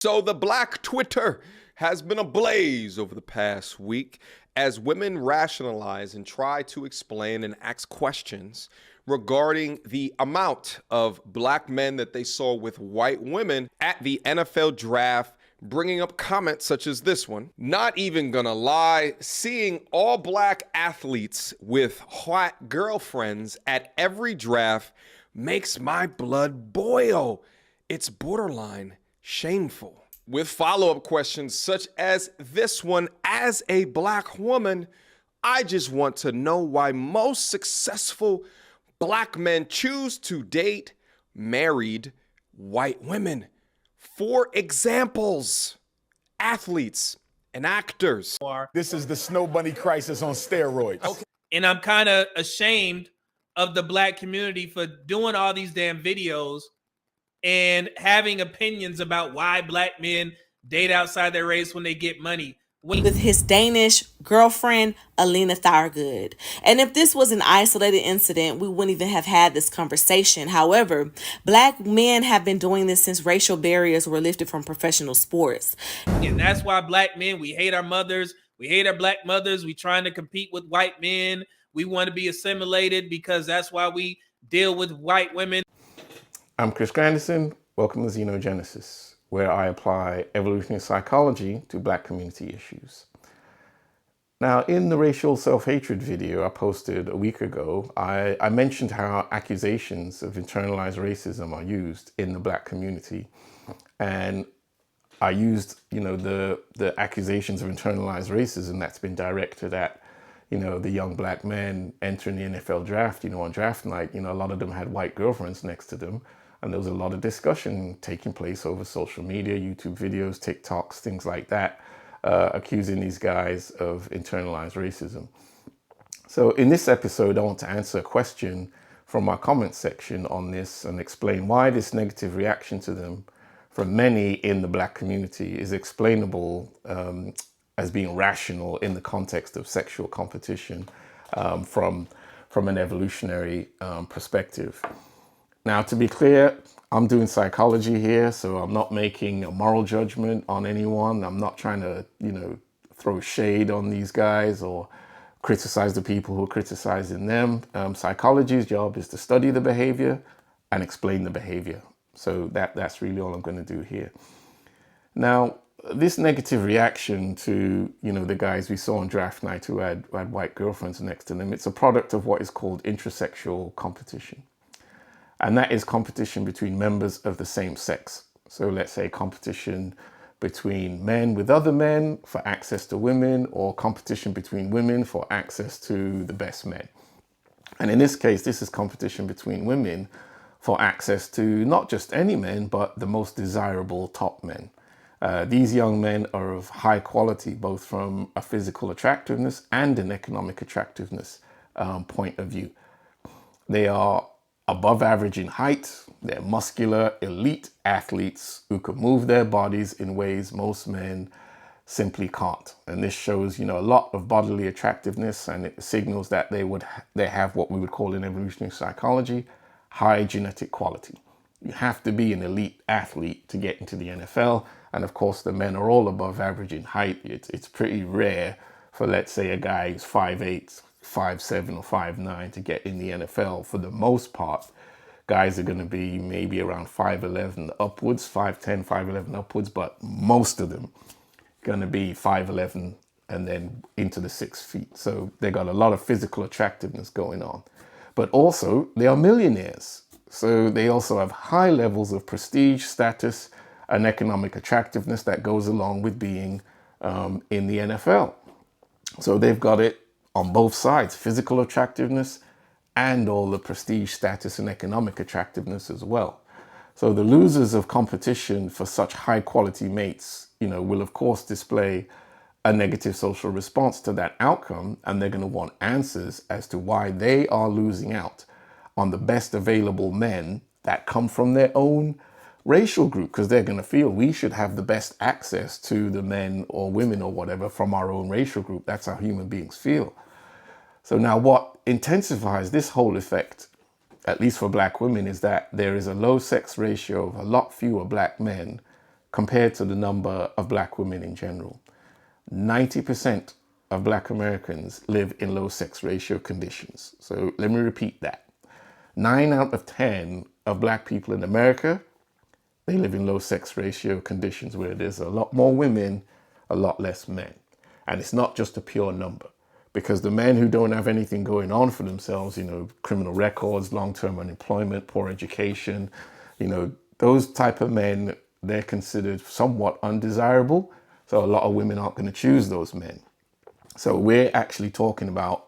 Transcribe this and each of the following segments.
So the black Twitter has been ablaze over the past week as women rationalize and try to explain and ask questions regarding the amount of black men that they saw with white women at the NFL draft, bringing up comments such as this one. Not even gonna lie, seeing all black athletes with hot girlfriends at every draft makes my blood boil. It's borderline shameful. With follow-up questions such as this one, as a black woman, I just want to know why most successful black men choose to date married white women. For examples, athletes and actors. This is the Snow Bunny crisis on steroids. Okay. And I'm kind of ashamed of the black community for doing all these damn videos and having opinions about why black men date outside their race when they get money. With his Danish girlfriend, Alina Thurgood. And if this was an isolated incident, we wouldn't even have had this conversation. However, black men have been doing this since racial barriers were lifted from professional sports. And that's why black men, we hate our mothers. We hate our black mothers. We trying to compete with white men. We want to be assimilated because that's why we deal with white women. I'm Chris Grandison. Welcome to Xenogenesis, where I apply evolutionary psychology to black community issues. Now, in the racial self-hatred video I posted a week ago, I mentioned how accusations of internalized racism are used in the black community. And I used, the accusations of internalized racism that's been directed at, the young black men entering the NFL draft, on draft night. A lot of them had white girlfriends next to them. And there was a lot of discussion taking place over social media, YouTube videos, TikToks, things like that, accusing these guys of internalized racism. So in this episode, I want to answer a question from my comment section on this and explain why this negative reaction to them from many in the black community is explainable as being rational in the context of sexual competition from an evolutionary perspective. Now, to be clear, I'm doing psychology here, so I'm not making a moral judgment on anyone. I'm not trying to, throw shade on these guys or criticize the people who are criticizing them. Psychology's job is to study the behavior and explain the behavior. So that's really all I'm going to do here. Now, this negative reaction to, the guys we saw on draft night who had white girlfriends next to them, it's a product of what is called intrasexual competition. And that is competition between members of the same sex. So let's say competition between men with other men for access to women, or competition between women for access to the best men. And in this case, this is competition between women for access to not just any men, but the most desirable top men. These young men are of high quality, both from a physical attractiveness and an economic attractiveness point of view. They are above average in height, they're muscular, elite athletes who can move their bodies in ways most men simply can't. And this shows, a lot of bodily attractiveness, and it signals that they have what we would call in evolutionary psychology, high genetic quality. You have to be an elite athlete to get into the NFL. And of course, the men are all above average in height. It's pretty rare for, let's say, a guy who's 5'8", 5'7", or 5'9" to get in the NFL. For the most part, guys are going to be maybe around 5'11" upwards, 5'10", 5'11" upwards, but most of them going to be 5'11" and then into the 6 feet. So they got a lot of physical attractiveness going on. But also, they are millionaires. So they also have high levels of prestige, status, and economic attractiveness that goes along with being in the NFL. So they've got it on both sides, physical attractiveness and all the prestige, status, and economic attractiveness as well. So the losers of competition for such high quality mates, will of course display a negative social response to that outcome, and they're going to want answers as to why they are losing out on the best available men that come from their own racial group, because they're going to feel we should have the best access to the men or women or whatever from our own racial group. That's how human beings feel. So now what intensifies this whole effect, at least for black women, is that there is a low sex ratio of a lot fewer black men compared to the number of black women in general. 90% of black Americans live in low sex ratio conditions. So let me repeat that. 9 out of 10 of black people in America, they live in low sex ratio conditions where there's a lot more women, a lot less men. And it's not just a pure number, because the men who don't have anything going on for themselves, criminal records, long-term unemployment, poor education, those type of men, they're considered somewhat undesirable. So a lot of women aren't going to choose those men. So we're actually talking about,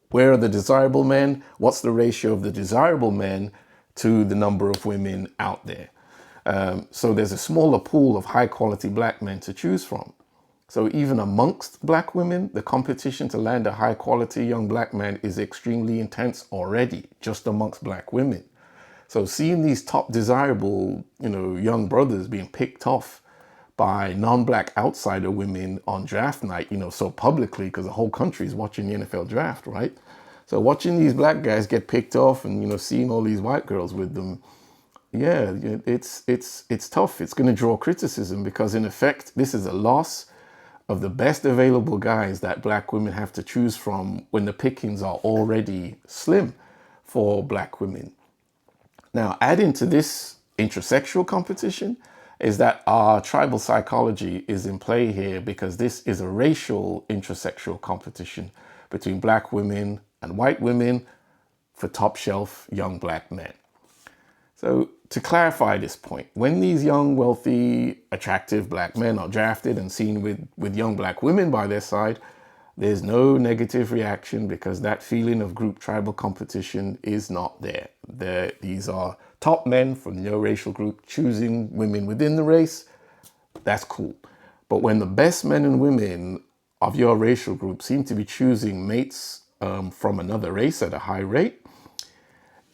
where are the desirable men? What's the ratio of the desirable men to the number of women out there? So there's a smaller pool of high quality black men to choose from. So even amongst black women, the competition to land a high quality young black man is extremely intense already, just amongst black women. So seeing these top desirable, young brothers being picked off by non-black outsider women on draft night, so publicly, because the whole country is watching the NFL draft, right? So watching these black guys get picked off and, seeing all these white girls with them, yeah, it's tough. It's going to draw criticism because, in effect, this is a loss of the best available guys that black women have to choose from when the pickings are already slim for black women. Now, adding to this intrasexual competition is that our tribal psychology is in play here, because this is a racial intrasexual competition between black women and white women for top shelf young black men. So to clarify this point, when these young, wealthy, attractive black men are drafted and seen with young black women by their side, there's no negative reaction, because that feeling of group tribal competition is not there. These are top men from your racial group choosing women within the race. That's cool. But when the best men and women of your racial group seem to be choosing mates from another race at a high rate,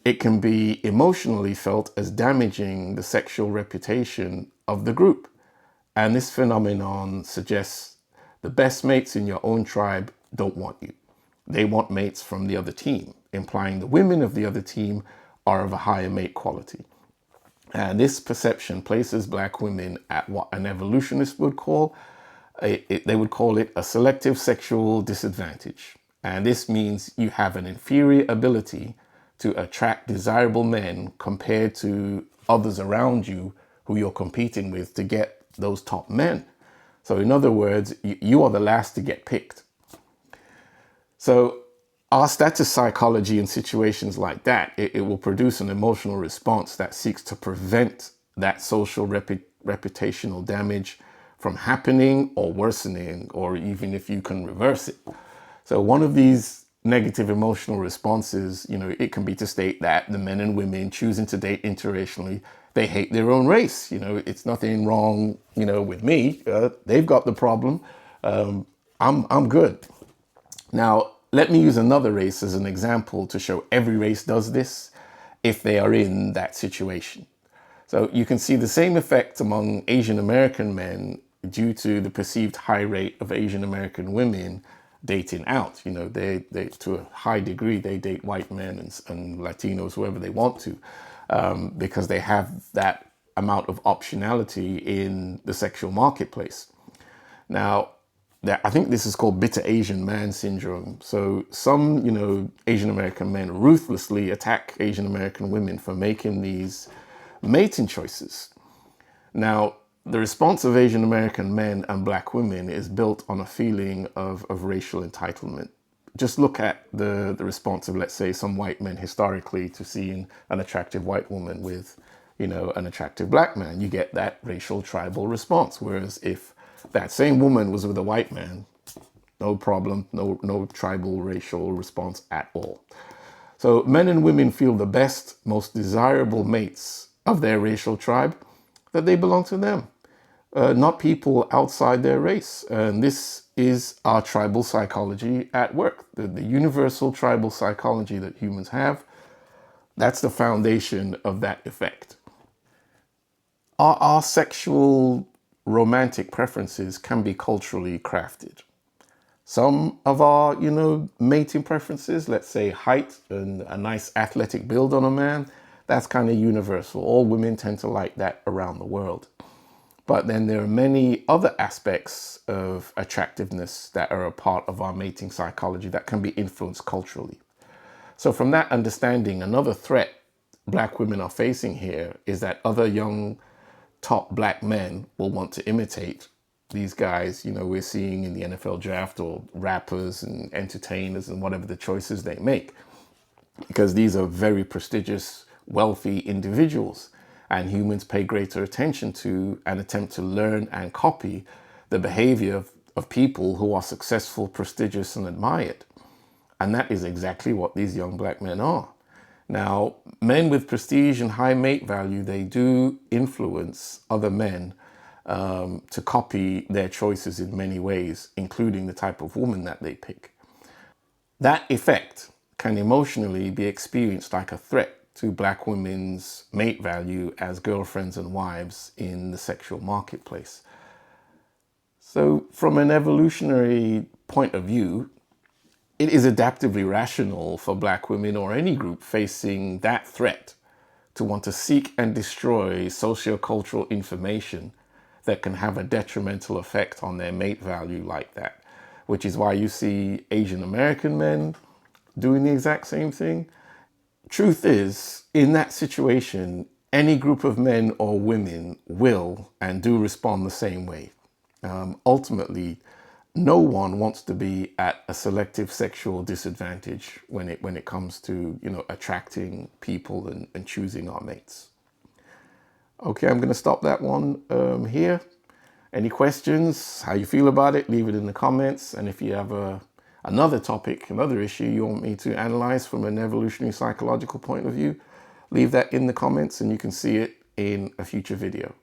it can be emotionally felt as damaging the sexual reputation of the group. And this phenomenon suggests the best mates in your own tribe don't want you. They want mates from the other team, implying the women of the other team are of a higher mate quality. And this perception places black women at what an evolutionist would call, they would call it a selective sexual disadvantage. And this means you have an inferior ability to attract desirable men compared to others around you who you're competing with to get those top men. So in other words, you are the last to get picked. So our status psychology in situations like that, it will produce an emotional response that seeks to prevent that social reputational damage from happening or worsening, or even if you can reverse it. So one of these negative emotional responses, it can be to state that the men and women choosing to date interracially, they hate their own race. It's nothing wrong, with me. They've got the problem. I'm good. Now, let me use another race as an example to show every race does this if they are in that situation. So you can see the same effect among Asian American men due to the perceived high rate of Asian American women dating out. They to a high degree, they date white men and Latinos, whoever they want to, because they have that amount of optionality in the sexual marketplace. Now, I think this is called bitter Asian man syndrome. So some, Asian American men ruthlessly attack Asian American women for making these mating choices. Now, the response of Asian American men and black women is built on a feeling of racial entitlement. Just look at the response of, let's say, some white men historically to seeing an attractive white woman with, an attractive black man. You get that racial tribal response. Whereas if that same woman was with a white man, no problem, no tribal racial response at all. So men and women feel the best, most desirable mates of their racial tribe, that they belong to them, not people outside their race. And this is our tribal psychology at work, the universal tribal psychology that humans have. That's the foundation of that effect. Our sexual romantic preferences can be culturally crafted. Some of our, mating preferences, let's say height and a nice athletic build on a man, that's kind of universal. All women tend to like that around the world. But then there are many other aspects of attractiveness that are a part of our mating psychology that can be influenced culturally. So from that understanding, another threat black women are facing here is that other young top black men will want to imitate these guys, we're seeing in the NFL draft, or rappers and entertainers and whatever the choices they make, because these are very prestigious, wealthy individuals, and humans pay greater attention to and attempt to learn and copy the behavior of people who are successful, prestigious, and admired. And that is exactly what these young black men are. Now, men with prestige and high mate value, they do influence other men to copy their choices in many ways, including the type of woman that they pick. That effect can emotionally be experienced like a threat to black women's mate value as girlfriends and wives in the sexual marketplace. So from an evolutionary point of view, it is adaptively rational for black women or any group facing that threat to want to seek and destroy sociocultural information that can have a detrimental effect on their mate value like that, which is why you see Asian American men doing the exact same thing. Truth is, in that situation, any group of men or women will and do respond the same way. Ultimately, no one wants to be at a selective sexual disadvantage when it comes to attracting people and choosing our mates. Okay, I'm going to stop that one here. Any questions? How you feel about it? Leave it in the comments. And if you have another topic, another issue you want me to analyze from an evolutionary psychological point of view, leave that in the comments and you can see it in a future video.